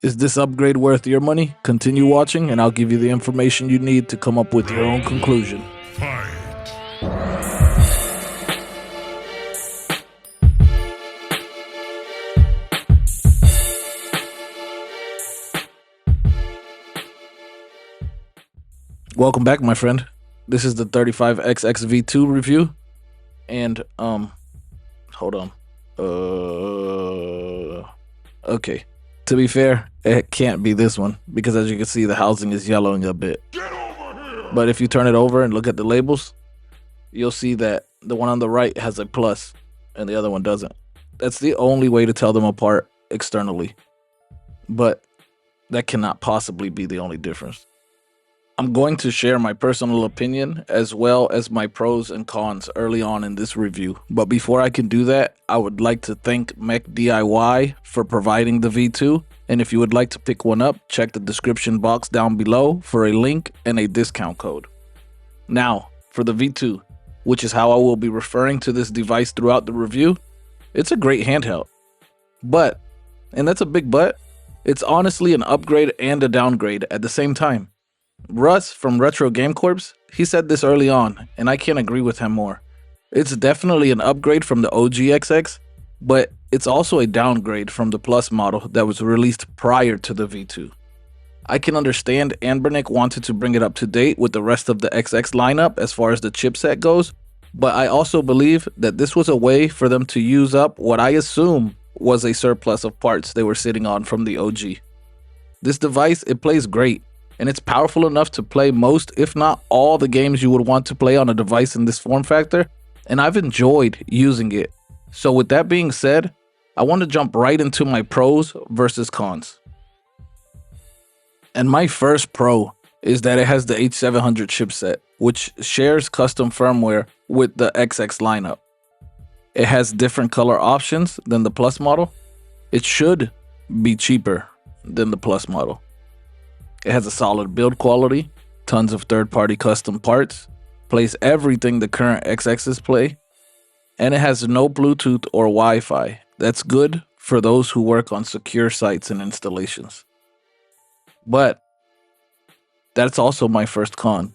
Is this upgrade worth your money? Continue watching and I'll give you the information you need to come up with your own conclusion. Welcome back, my friend. This is the 35XX V2 review. And, hold on. Okay. To be fair, it can't be this one because as you can see, the housing is yellowing a bit. But if you turn it over and look at the labels, you'll see that the one on the right has a plus and the other one doesn't. That's the only way to tell them apart externally. But that cannot possibly be the only difference. I'm going to share my personal opinion as well as my pros and cons early on in this review. But before I can do that, I would like to thank Mech DIY for providing the V2. And if you would like to pick one up, check the description box down below for a link and a discount code. Now, for the V2, which is how I will be referring to this device throughout the review, it's a great handheld. But, and that's a big but, it's honestly an upgrade and a downgrade at the same time. Russ from Retro Game Corps, he said this early on, and I can't agree with him more. It's definitely an upgrade from the OG XX, but it's also a downgrade from the Plus model that was released prior to the V2. I can understand Anbernic wanted to bring it up to date with the rest of the XX lineup as far as the chipset goes, but I also believe that this was a way for them to use up what I assume was a surplus of parts they were sitting on from the OG. This device, it plays great. And it's powerful enough to play most, if not all, the games you would want to play on a device in this form factor, and I've enjoyed using it. So with that being said, I want to jump right into my pros versus cons. And my first pro is that it has the H700 chipset, which shares custom firmware with the XX lineup. It has different color options than the Plus model. It should be cheaper than the Plus model. It has a solid build quality, tons of third-party custom parts, plays everything the current XXs play, and it has no Bluetooth or Wi-Fi. That's good for those who work on secure sites and installations. But that's also my first con.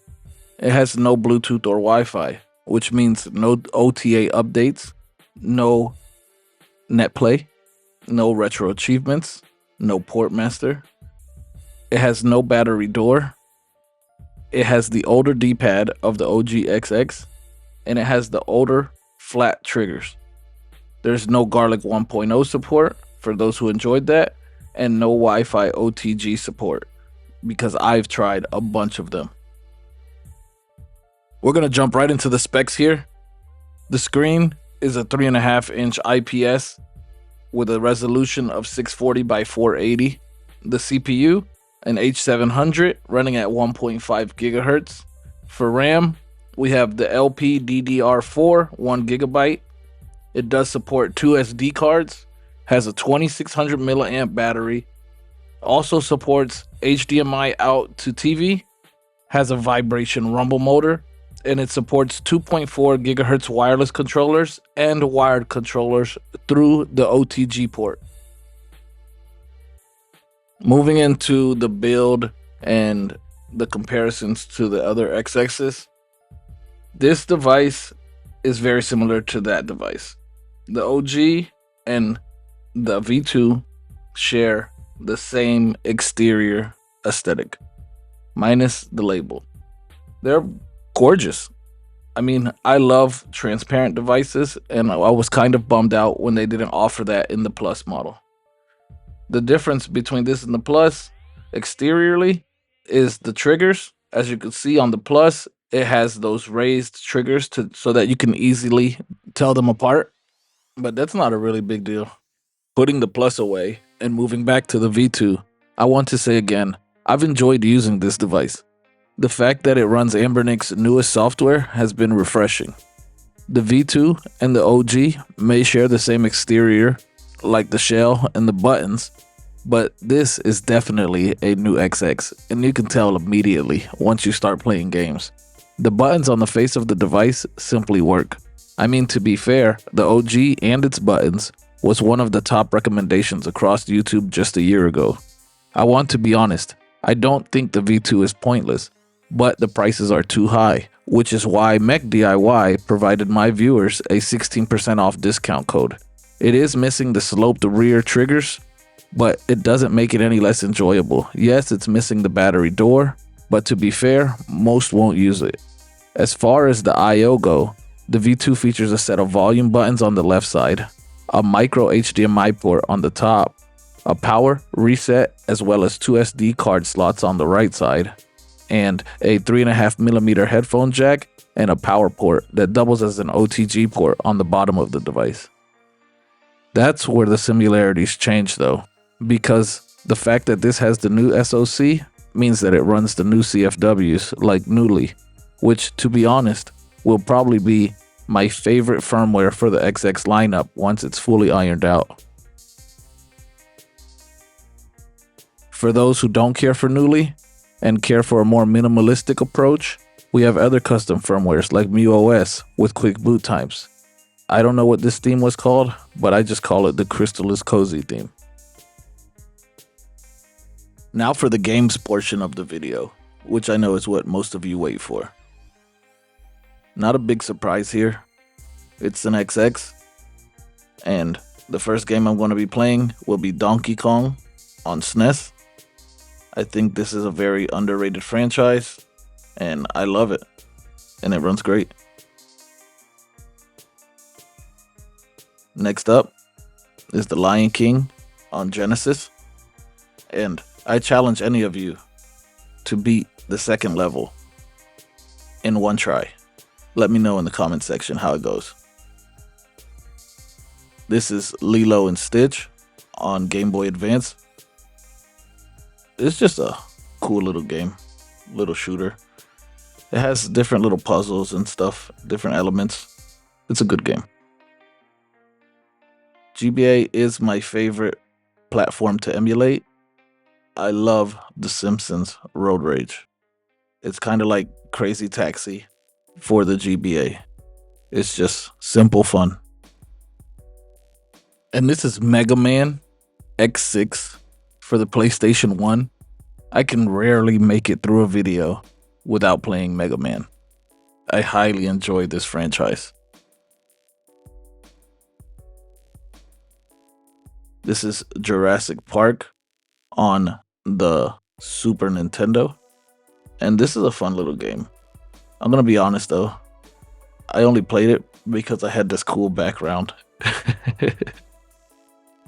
It has no Bluetooth or Wi-Fi, which means no OTA updates, no NetPlay, no retro achievements, no Portmaster. It has no battery door. It has the older D-pad of the OG XX, and it has the older flat triggers. There's no Garlic 1.0 support for those who enjoyed that, and no Wi-Fi OTG support because I've tried a bunch of them. We're gonna jump right into the specs here. The screen is a 3.5-inch IPS with a resolution of 640 by 480. The CPU, an H700 running at 1.5 gigahertz. For RAM, we have the LPDDR4 1GB. It does support 2 SD cards, has a 2600 milliamp battery, also supports HDMI out to TV, has a vibration rumble motor, and it supports 2.4 gigahertz wireless controllers and wired controllers through the OTG port. Moving into the build and the comparisons to the other XXs, this device is very similar to that device. The OG and the V2 share the same exterior aesthetic, minus the label. They're gorgeous. I mean, I love transparent devices, and I was kind of bummed out when they didn't offer that in the Plus model. The difference between this and the Plus exteriorly is the triggers. As you can see on the Plus, it has those raised triggers so that you can easily tell them apart. But that's not a really big deal. Putting the Plus away and moving back to the V2, I want to say again, I've enjoyed using this device. The fact that it runs Anbernic's newest software has been refreshing. The V2 and the OG may share the same exterior, like the shell and the buttons, but this is definitely a new XX, and you can tell immediately once you start playing games. The buttons on the face of the device simply work. I mean, to be fair, the OG and its buttons was one of the top recommendations across YouTube just a year ago. I want to be honest, I don't think the V2 is pointless, but the prices are too high, which is why Mech DIY provided my viewers a 16% off discount code. It is missing the sloped rear triggers, but it doesn't make it any less enjoyable. Yes, it's missing the battery door, but to be fair, most won't use it. As far as the I/O go, the V2 features a set of volume buttons on the left side, a micro HDMI port on the top, a power, reset, as well as 2 SD card slots on the right side, and a 3.5mm headphone jack and a power port that doubles as an OTG port on the bottom of the device. That's where the similarities change though, because the fact that this has the new SoC means that it runs the new CFWs like Newly, which, to be honest, will probably be my favorite firmware for the XX lineup once it's fully ironed out. For those who don't care for Newly and care for a more minimalistic approach, we have other custom firmwares like MuOS with quick boot times. I don't know what this theme was called, but I just call it the Crystal is Cozy theme. Now for the games portion of the video, which I know is what most of you wait for. Not a big surprise here. It's an XX, and the first game I'm going to be playing will be Donkey Kong on SNES. I think this is a very underrated franchise, and I love it, and it runs great. Next up is The Lion King on Genesis, and I challenge any of you to beat the second level in one try. Let me know in the comment section how it goes. This is Lilo and Stitch on Game Boy Advance. It's just a cool little game, little shooter. It has different little puzzles and stuff, different elements. It's a good game. GBA is my favorite platform to emulate. I love The Simpsons Road Rage. It's kind of like Crazy Taxi for the GBA. It's just simple fun. And this is Mega Man X6 for the PlayStation 1. I can rarely make it through a video without playing Mega Man. I highly enjoy this franchise. This is Jurassic Park on the Super Nintendo. And this is a fun little game. I'm going to be honest though. I only played it because I had this cool background.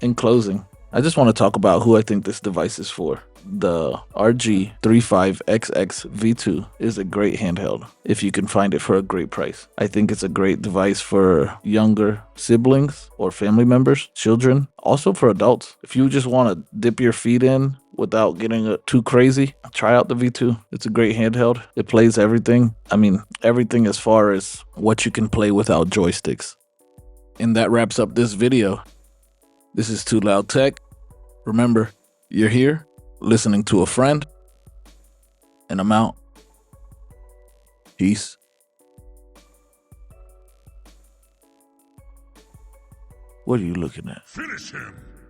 In closing, I just want to talk about who I think this device is for. The RG35XX V2 is a great handheld if you can find it for a great price. I think it's a great device for younger siblings or family members, children, also for adults. If you just want to dip your feet in without getting too crazy, try out the V2. It's a great handheld. It plays everything. I mean, everything as far as what you can play without joysticks. And that wraps up this video. This is Too Loud Tech. Remember, you're here listening to a friend, and I'm out. Peace. What are you looking at? Finish him!